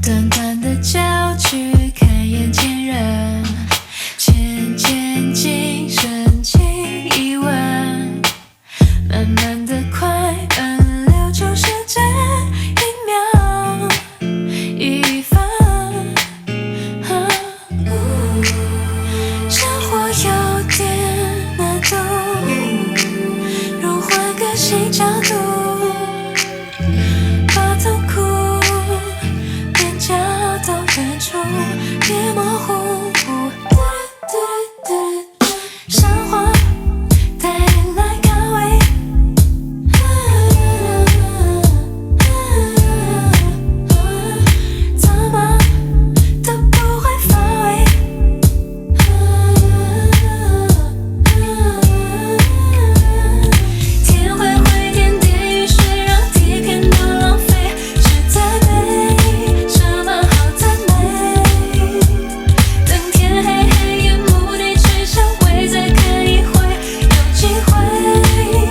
短短的郊区，看眼前人，渐渐近，深情一吻，慢慢的快奔流，出时间一秒一分。生活有点难度，若换个新角度，把痛苦到远处，别模糊。生活带你来看味，怎么都不会乏味。天会回点点雨水，让地片都浪费，实在美。什么好赞美？等天黑黑，夜幕地去相会，再看一回，有机会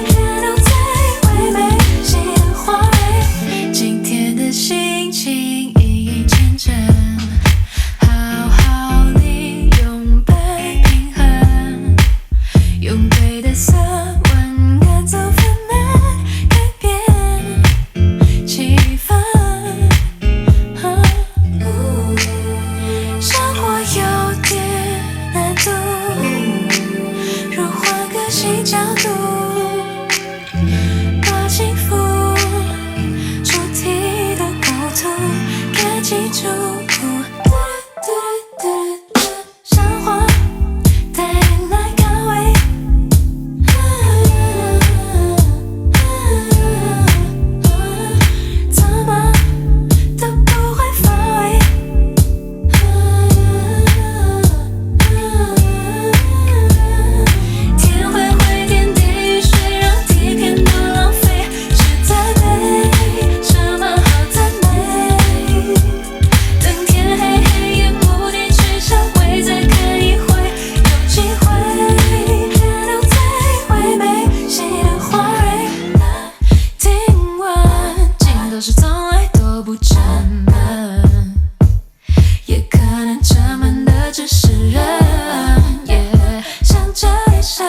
看到最唯美谁的花蕊。今天的心情隐隐前程，好好利用被平衡，用对的色温感走分美，改变气氛。生活有点难度，若换个新角度，把幸福主题的构图该记住。生活带你来看味，怎么都不会乏味。天会回点点雨水，让地片都浪费，实在美。什么好赞美？等天黑黑，夜幕地去相会，再看一回，有机会看到最唯美谁的花蕊。听闻尽头是从来都不沉闷，也可能沉闷的只是人。像这一生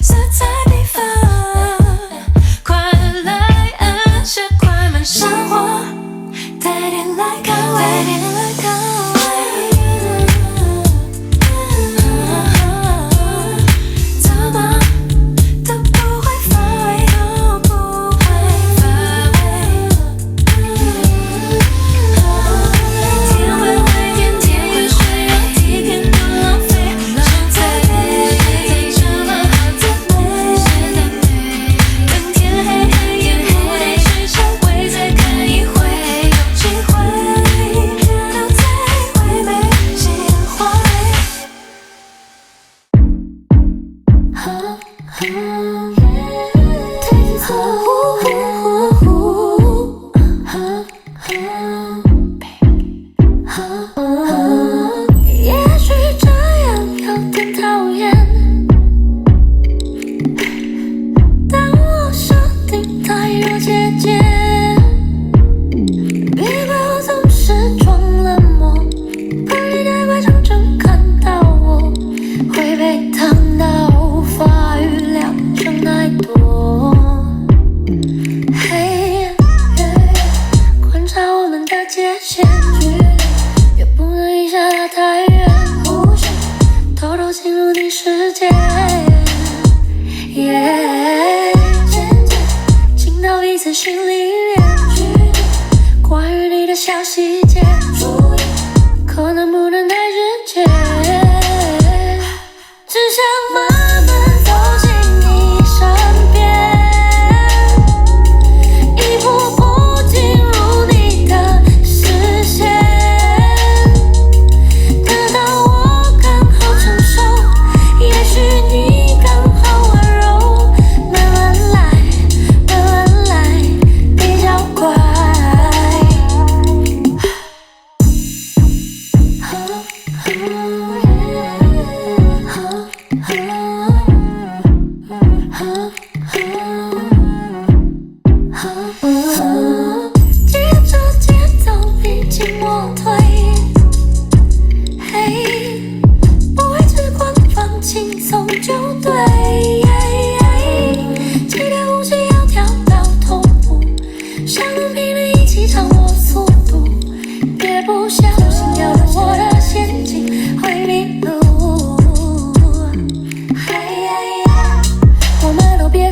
色彩缤纷，快来按下快门。生活带点来看味，怎么都不会乏味，天会回点点雨水，让地片都浪费，实在美。什么好赞美？等天黑黑，夜幕地去相会，再看一回，有机会看到最唯美谁的花蕊。也许这样有点讨厌，但我设定太弱姐姐，别怪我总是装冷漠，怕你太快常常看到我会被烫到，无法预料剩太多。嘿，观察我们的界限，也不能一下拉太远，偷偷进入你世界。进到彼此心里面，关于你的小细节，可能不能太直接，只想慢慢走进你身边，一步步进入你的视线，得到我刚好成熟，也许你刚好温柔，慢慢来，慢慢来，比较快。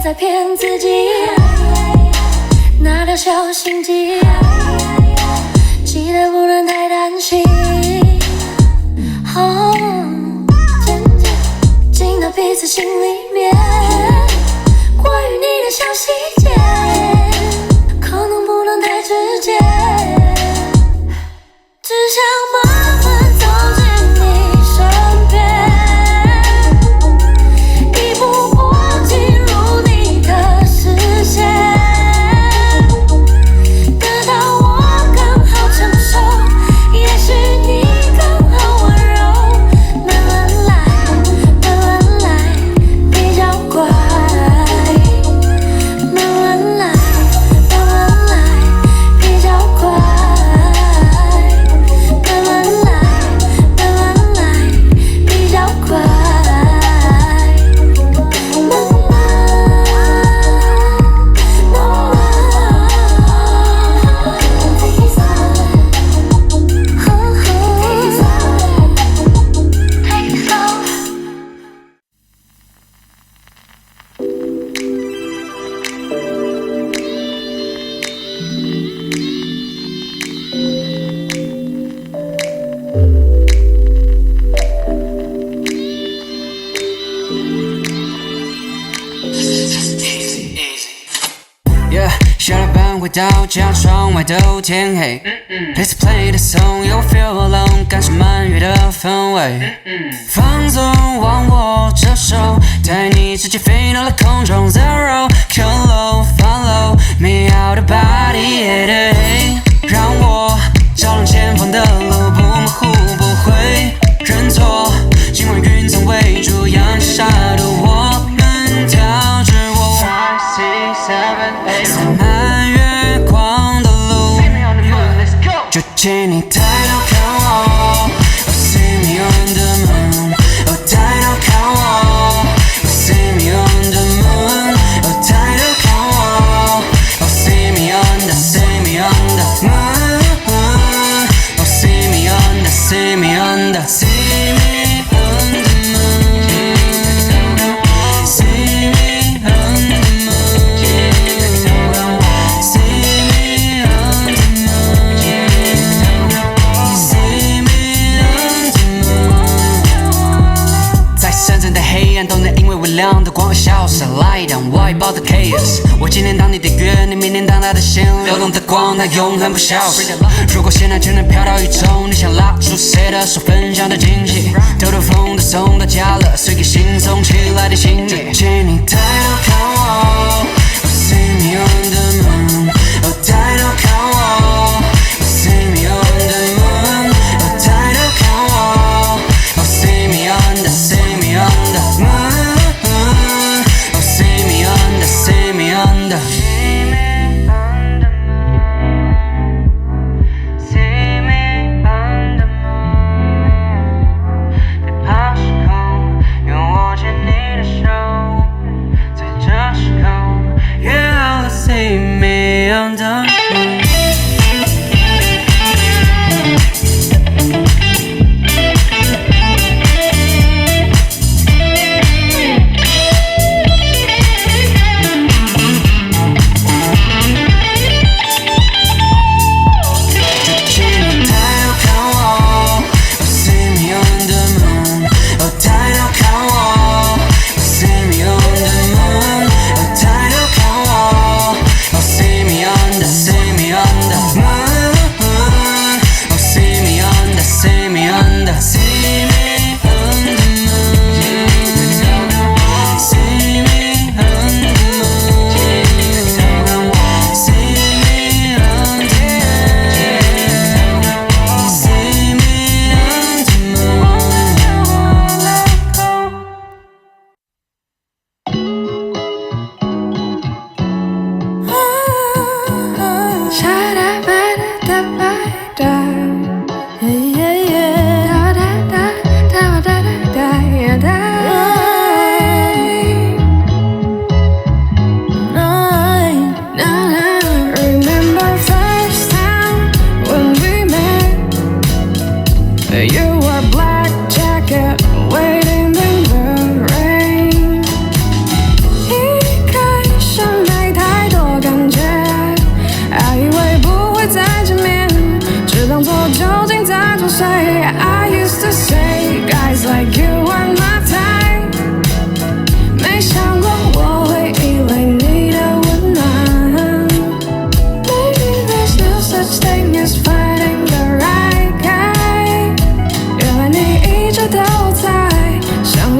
在骗自己，那条小心机，记得不能太担心。哦，渐渐进到彼此心里面，关于你的小细节，可能不能太直接，只想慢慢走进你身边。下了班回到家，窗外都天黑。Please play the song, you feel alone， 感受满月的氛围。放纵忘我这首，带你直接飞到了空中 ，Zero kill low follow me out of body， 让我照亮前方的路，不模糊不会认错。今晚云层围住，阳下的我们跳着舞。在满月光的路，就请你抬头看我。Oh, see me on the moon， 哦，抬头看我。Oh, see me on the moon， 哦，抬头看我。Oh, see me on the，see me on the moon， Oh, see me on the，see me on the，see me on the moon，see me on the moon。在深深的黑暗都能因为微亮的光而消失 ，Light down外包的 chaos。我今天当你的月，你明天当他的线，流动的光它永恒不消失。如果现在就能飘到宇宙，你想拉住谁的手，分享的惊喜，兜兜风的送到家了，随个心松起来的心意。请你抬头看我 ，Oh, see me on the moon， 哦，抬头看我 ，Oh, see me on the moon， 哦，抬头看我 ，Oh, see me on the，see me on the moon， Oh, see me on the，see me on the。在这时刻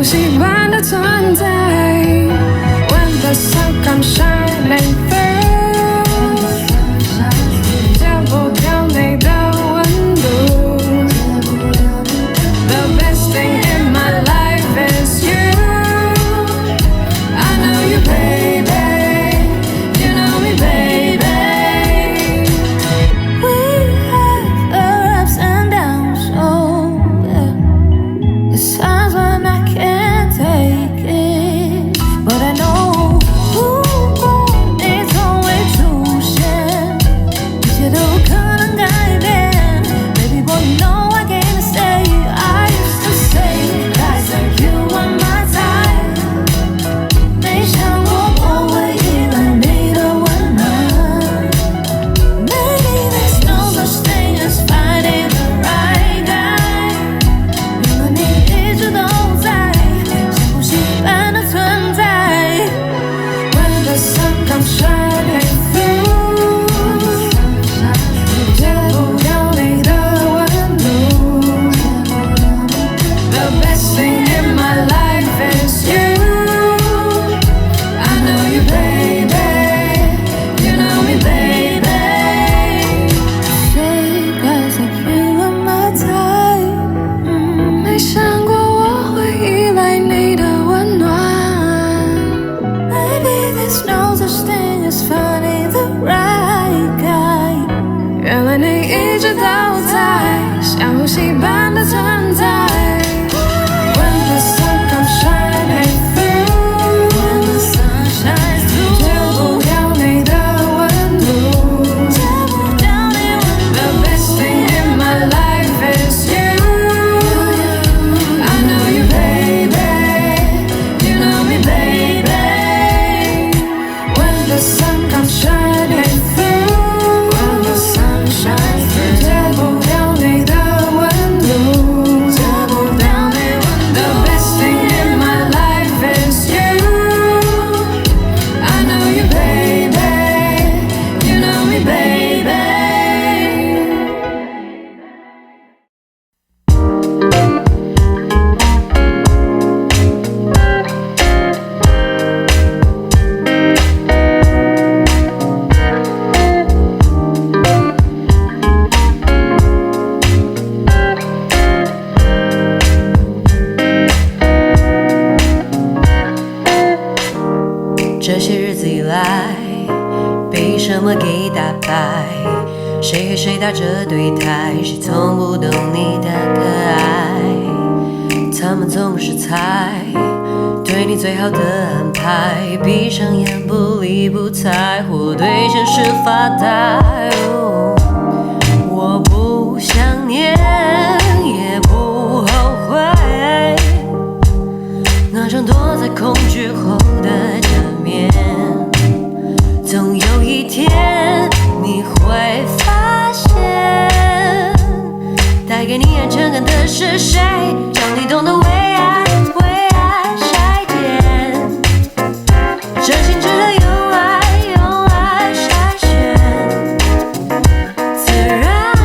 吸般的存在。When the sun comes shining through， 戒不掉你的温度。The best thing in my life is you. I know you, baby. You know me, baby. We have our ups and downs, oh yeah. There's times when I can't take it, but I know你从未出现，一切都可能改变。Baby boy, you know I can't stay. I used to say guys like you are my type， 没想过我会依赖你的温暖。Maybe there's no such thing as finding the right guy， 原来你一直都在，像呼吸般的存在。When the sun comes shining through， 戒不掉你的温度。The best thing in my life is you. I know you, baby. You know me, baby. Say guys like you are my type， 没想过我会依赖你的温暖。Maybe there's no such thing as finding the right guy。原来你一直都在，像呼吸般的存在。When the sun comes shining through， When the sun shines 戒 through， 不掉你的温度。戒不掉你温度。 The best thing in my life is you. I know you, baby. You know me, baby. When the sun comes shining through， When the sun shines through， 戒不掉你的温度。戒不掉你温 The 度。 best thing in my life is you. I know you, baby. You know me, baby. 这些日子以来，被什么给打败？谁和谁打着对台？谁从不懂你的可爱？他们总是猜对你最好的安排，闭上眼不理不睬，或对现实发呆。我不想念，也不后悔，那张躲在恐惧后的正面，总有一天你会发现，带给你安全感的是谁，让你懂得为爱筛检，真心值得用爱筛选，自然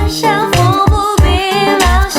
相逢不必表现，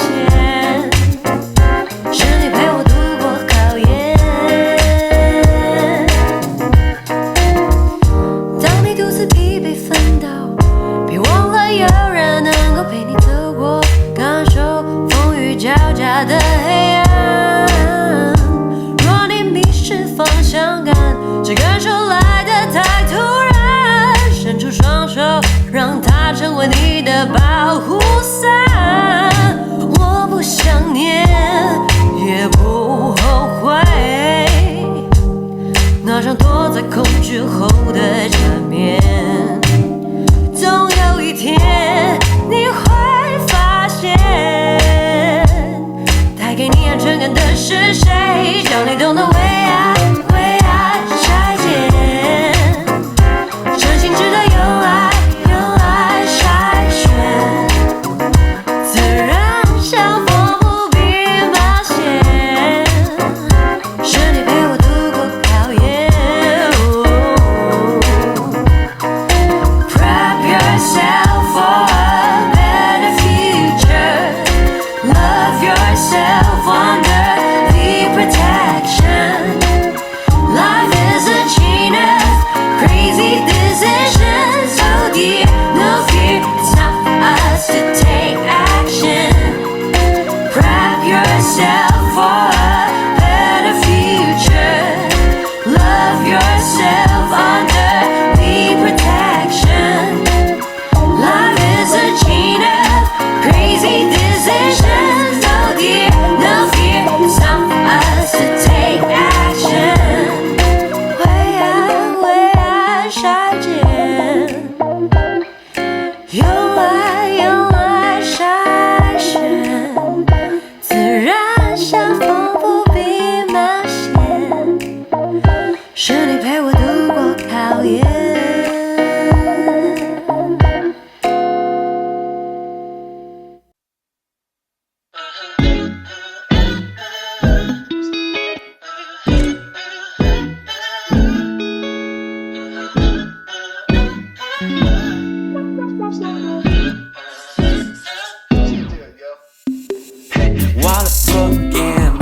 wants to take action， 为爱杀剑，用爱筛选，自然像丰富比冒险，是你陪我度过考验。挖了 again，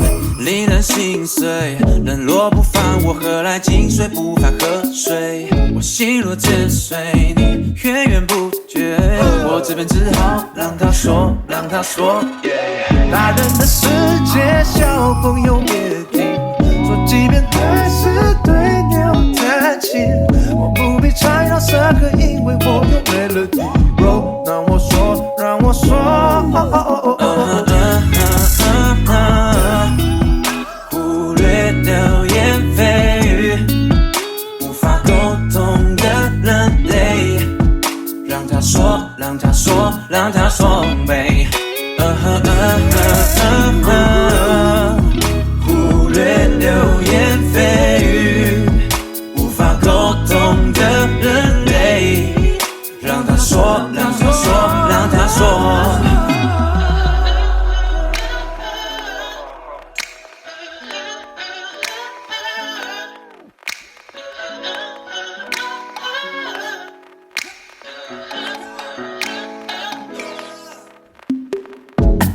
令人心碎。冷落不凡，我何来井水不犯河水？我心若止水，你源源不绝。我这边只好让他说，让他说。大人的世界，小朋友别听，说即便对事对鸟弹琴，我不必缠绕深刻，因为我有 melody。Bro， 让我说，让我说。忽略流言蜚语，无法沟通的人类，让他说，让他说，让他说美。忽略流言蜚语，无法沟通的人类，让他说，让他说，让他说。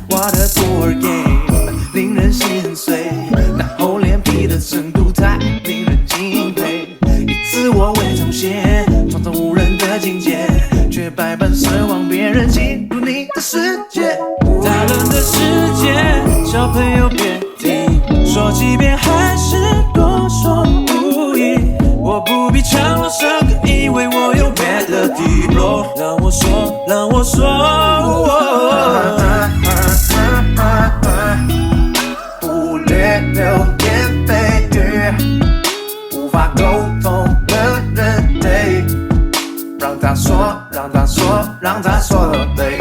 我的 board game 令人心碎，那厚脸皮的程度太令人敬佩。以自我为中心，创造无人的境界，却百般奢望别人进入你的世界。大人的世界，小朋友别听，说几遍还是多说无益。我不必唱了首歌，因为我有 melody。让我说，让我说。忽略流言蜚语，无法沟通的人类，让他说，让他说，让他说对。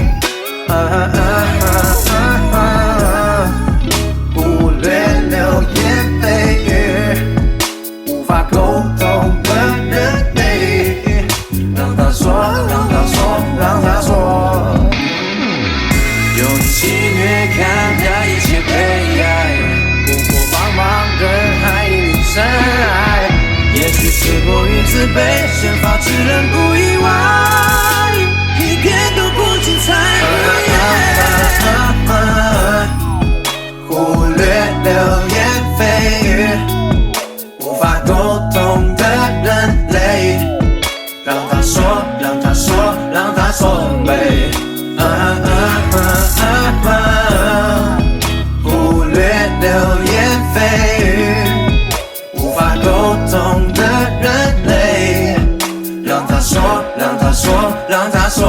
忽略流言蜚语，无法沟通的人类，让他说，让他说，让他说。用心越看待一切悲哀，不过茫茫人海一领深爱。也许是过于自卑，先发制人不意外，一点都不精彩。忽略流言蜚语，无法沟通的人类，让他说，让他说，让他说美。忽略流言蜚语，无法沟通的人类，让他说，让他说，让他说。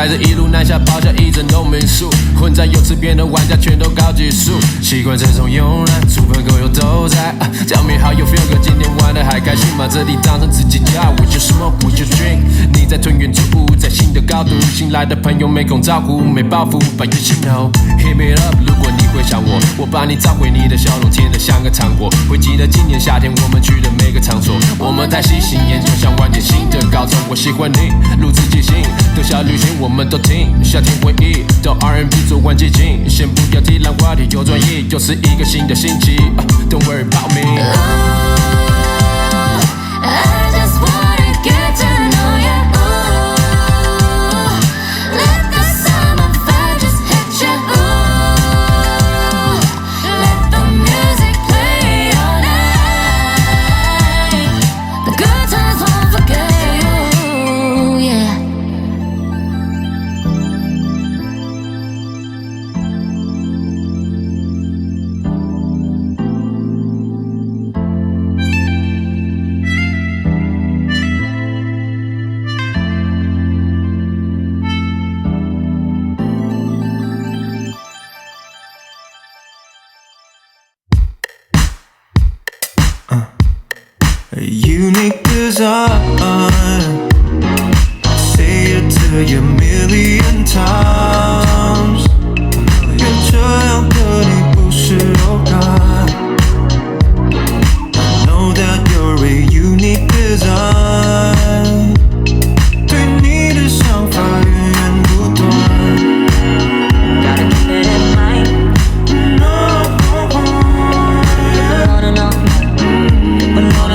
开着一路南下跑下一整栋民宿，混在游池边的玩家全都高级数，习惯这种慵懒，猪朋狗友都在。Tell me how you feel， 哥，今天玩的还开心吗？这里当成自己家 ，Would you smoke？ Would you drink？ 你在吞云吐雾，在新的高度，新来的朋友没空招呼，没包袱，把乐器 know。Hit me up， 如果你会想我把你找回你的笑容，甜得像个糖果。会记得今年夏天我们去的每个场所，我们太细心研究，像万年新的高中。我喜欢你，如此即兴，的小旅行我们都听，夏天回忆到 R&B 做完接近，先不要提烂话题，有转移，又是一个新的星期。Don't worry about me。I just wanna get to know you. Let the summer vibe just hit you. Let the music play all night. The good times won't forget you, yeah. Unique design. Say it to you a million times. 有这样的你不是偶然。I know that you're a unique design. 对你的想法源源不断。Gotta keep it in mind. No,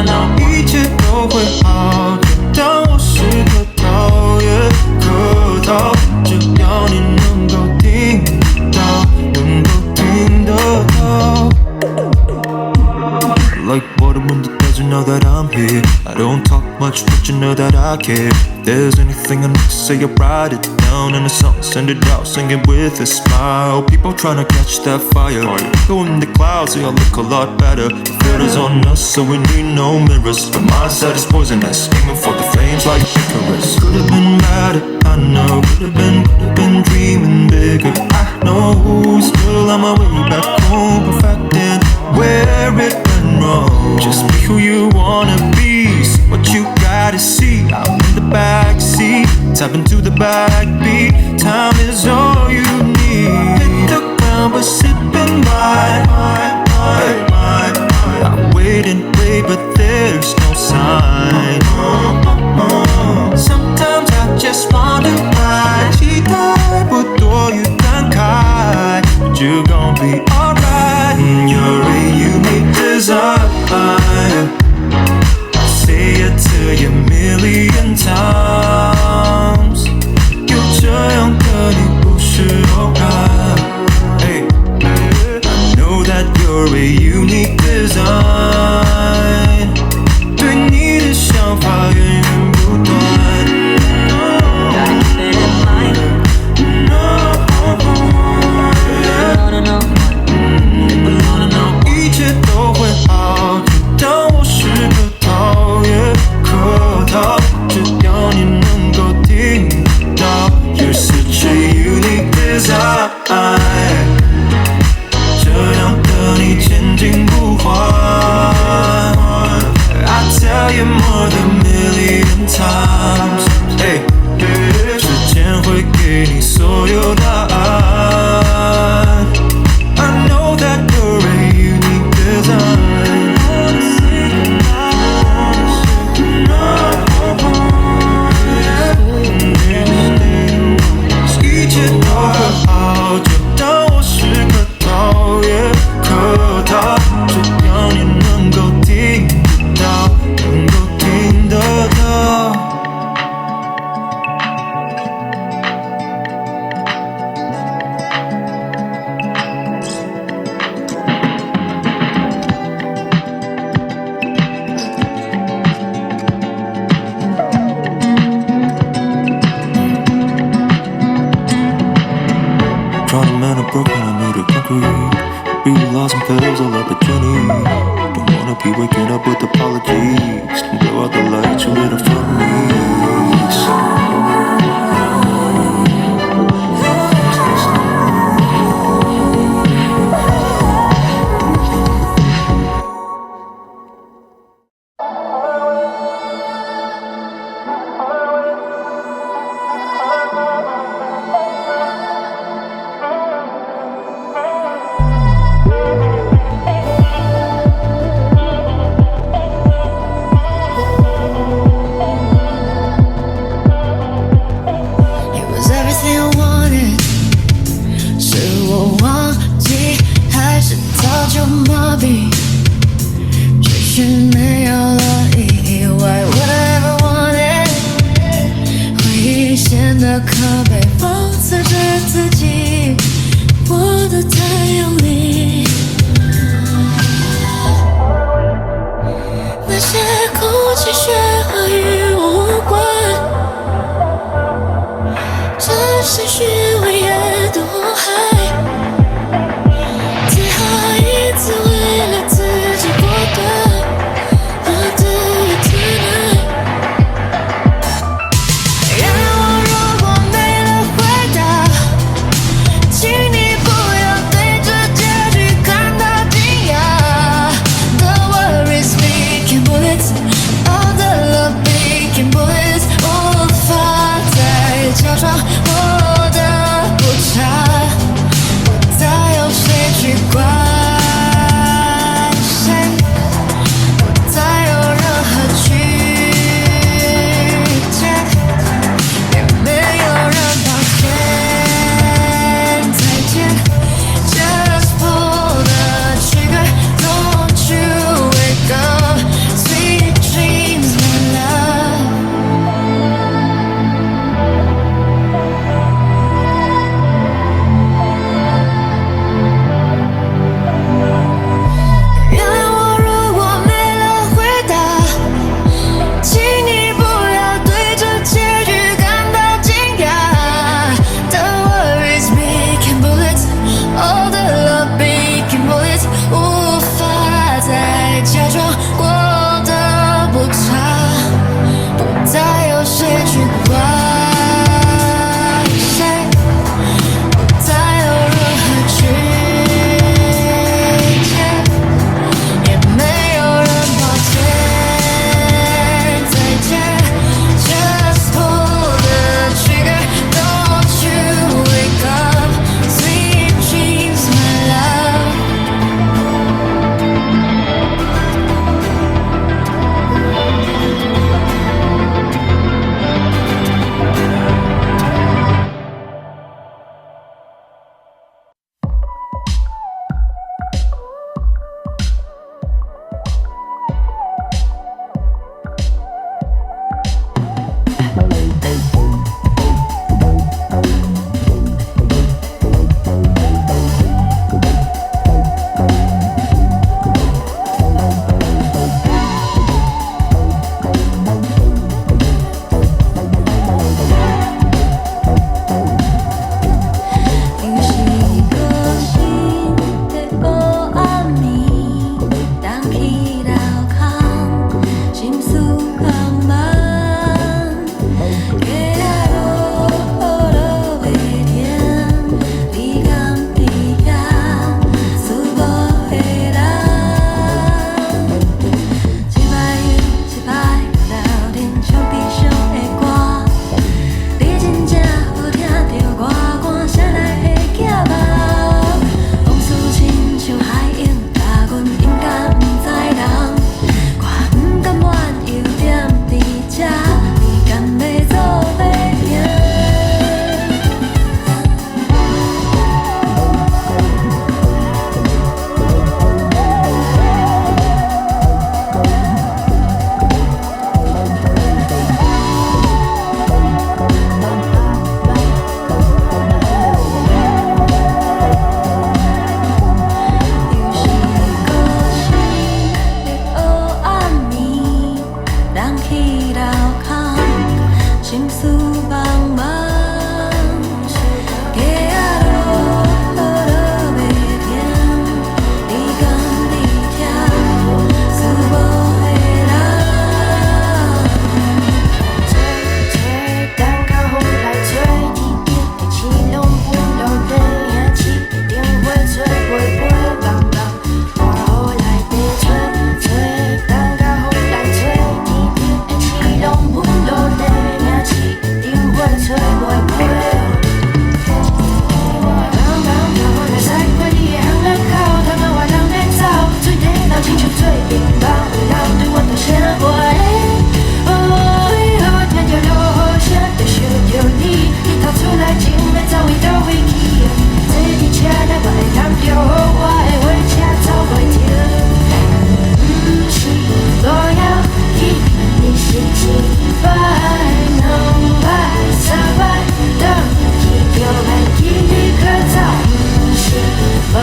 No. 一切都会好的，当我是个讨厌客套，只要你能够听到，能够听得到。Like water when the desert know that I'm here. I don't talk much, but you know that I care. If there's anything I need to say, I write it down in a song, send it out, sing it with a smile. People trying to catch that fire. Go in the clouds, so I look a lot better. The filter's on us, so we need no mirrors. The mindset is poisonous, aiming for the flames like Icarus. Could've been better, I know. Could've been dreaming bigger. I know, still on my way back home, perfecting where it went wrong. Just be who you wanna be, see what you gotta see. I'm in the backseat, tap into the backbeat. Time is all you need. Hit the ground, but sipping wine. I wait and wait, but there's no sign. Sometimes I just wanna ride. 期待不多于感慨 but you're gon' be alright. You're a unique design. Say it to you a million times. 有这样的你不是偶然。Hey, I know that you're a unique design. 对你的想法源源不断。Gotta keep it in mind. No. 一切都会好的，当我是个讨厌客套，只要你能够听到。You're such a unique design. 这样的你千金不换。I tell you more than a million times. Hey, 时间会给你所有答案。I know that you're a unique design. 一切都会好，就当我是个讨厌客套，只要你能够听到，能够听得到。Trying to man a broken, I made it concrete. We were lost and fails all of the journey. Don't wanna be waking up with apologies. Don't blow out the lights you lit up for me. 我忘记，还是早就麻痹，只是没有了意义。Why would I ever want it？ 回忆显得可悲，讽刺着自己，我的太用力。那些哭泣雪花与我无关，这些虚伪也多害。最后一次为了自己过端，I'll do it tonight。让我如果没了回答，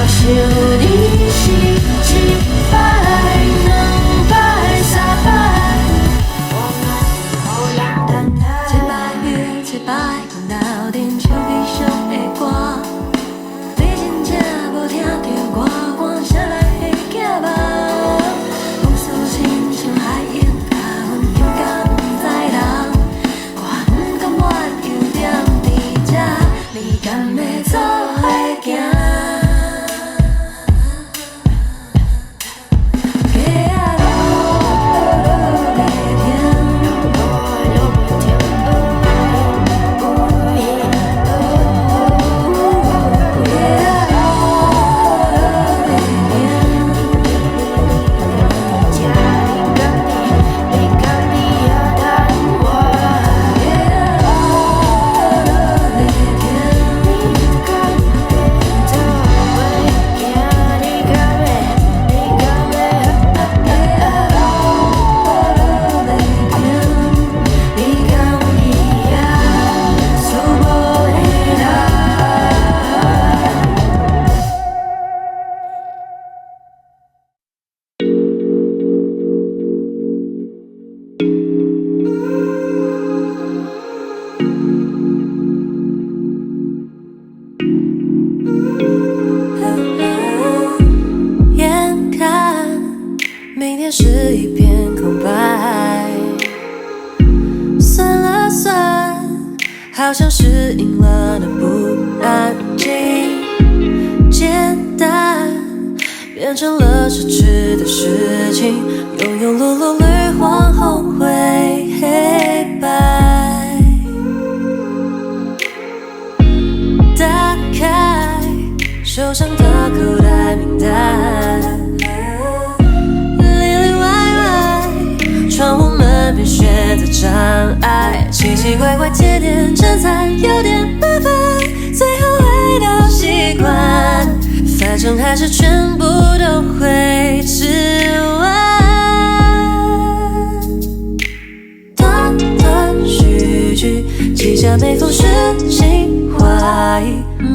想你是一摆、两摆、三摆，我嘛是予人等待。一摆又一摆，看斗阵唱悲伤的歌，你真正无听到我歌声来的假吧？风速亲像海涌，甲阮勇敢在人，我不甘愿又踮伫这，你敢要做伙行？眼看明天是一片空白，算了算，好像适应了那不安静，简单变成了奢侈的事情，庸庸碌碌绿黄红灰黑白，打开手上的口袋名单，里里外外，窗户门边选择障碍，奇奇怪怪，甜甜真惨，有点麻烦，最后回到习惯，反正还是全部都会吃完。断断续续，记下每封是情怀，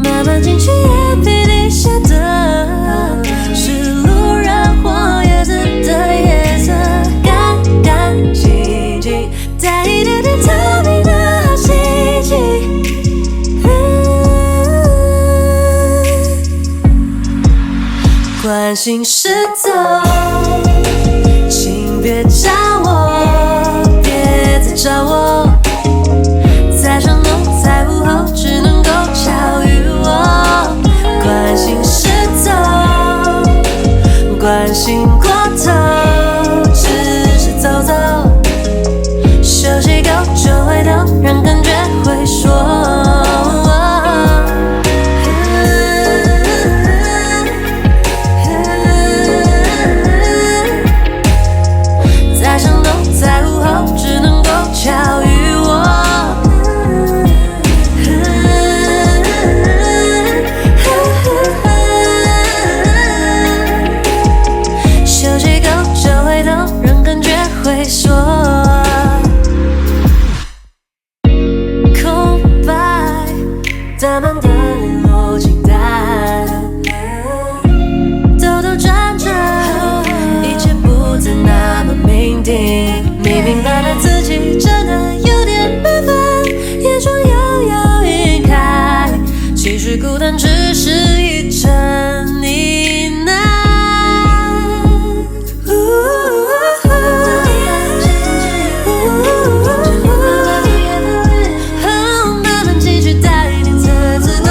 慢慢进去也比你写的是路染或叶子的颜色，干干净净，带一点点透明的好奇迹。关心是走，请别找我，别再找我，在上楼在午后只能够巧遇我。关心是走，关心过头，只是走走，休息够就回头，让感觉会说。在上楼在午后只能够巧遇我。休息够就回头，让感觉会说。空白打满的联络清单，兜兜转转，一切不再那么明定。你明白了自己真的有点麻烦，眼霜摇摇晕开，其实孤单只是一阵呢喃。慢慢继续带点刺刺的，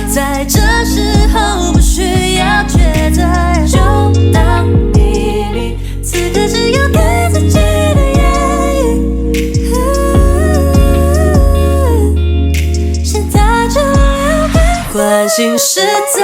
在这时候不需要抉择，就当秘密，此刻只有对自己的言语。现在就要关心是走。